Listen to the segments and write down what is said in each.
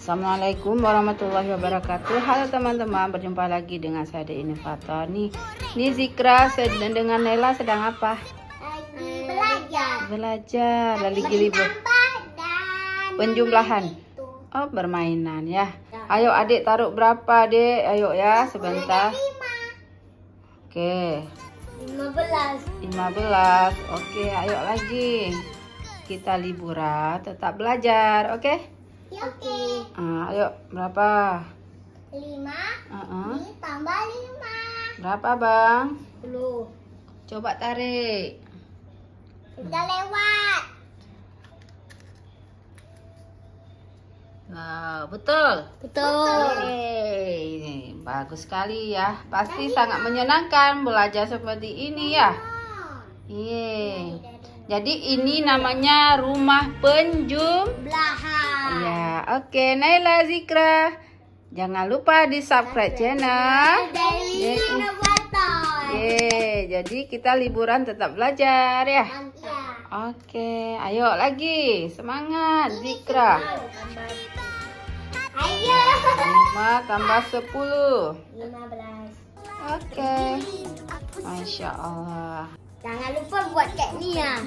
Assalamualaikum warahmatullahi wabarakatuh. Halo teman-teman, berjumpa lagi dengan saya Dek Inovator. Nih Zikra dengan Nela sedang apa? Lagi belajar. Belajar, lagi libur. Penjumlahan. Oh, bermainan ya. Ayo adik taruh berapa, Dek? Ayo ya, sebentar. Oke. 15. Oke, ayo lagi. Kita liburan, tetap belajar, oke? Oke. Ayo, berapa? 5 tambah 5. Berapa, Bang? 10. Coba tarik. Sudah lewat. Nah, betul. Yeay, bagus sekali ya. Pasti sangat menyenangkan belajar seperti ini ya. Yeay. Jadi ini namanya rumah penjumlahan. Ya, oke. Naila, Zikra, jangan lupa di subscribe channel. Jadi kita liburan tetap belajar ya. Oke, ayo lagi. Semangat, Zikra. Ayo. 5 tambah 10. 15. Oke. Masya Allah. Jangan lupa buat kayak ni ya.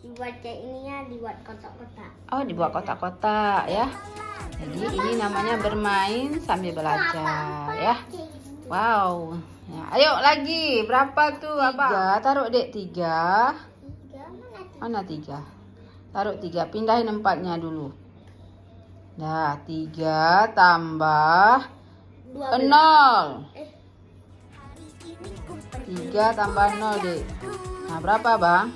Dibuat kayak ini ya, dibuat kotak-kotak. Oh, dibuat kotak-kotak ya. Jadi ini namanya bermain sambil belajar ya. Wow. Ya, ayo lagi. Berapa tuh, Abang? 3. Taruh, Dek. 3. Mana 3? Taruh 3. Pindahin 4-nya dulu. Nah, 3 tambah 0. 3 tambah 0, Dek. Nah, berapa, Bang?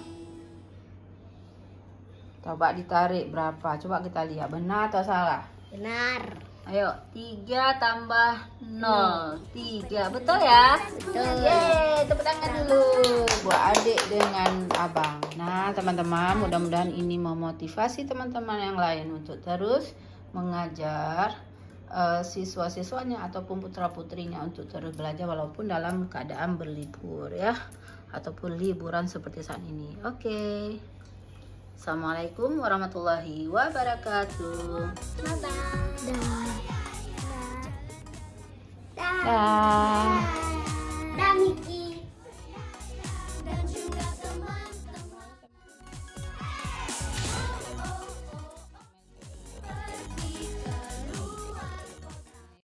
Coba ditarik berapa? Coba kita lihat benar atau salah. Benar. Ayo, 3 tambah 0. 3. Betul ya? Betul. Yeay, tepuk tangan dulu buat adik dengan abang. Nah, teman-teman, mudah-mudahan ini memotivasi teman-teman yang lain untuk terus mengajar siswa-siswanya ataupun putra-putrinya untuk terus belajar walaupun dalam keadaan berlibur ya, ataupun liburan seperti saat ini. Oke. Assalamualaikum warahmatullahi wabarakatuh. Bye-bye. Dah. Dah.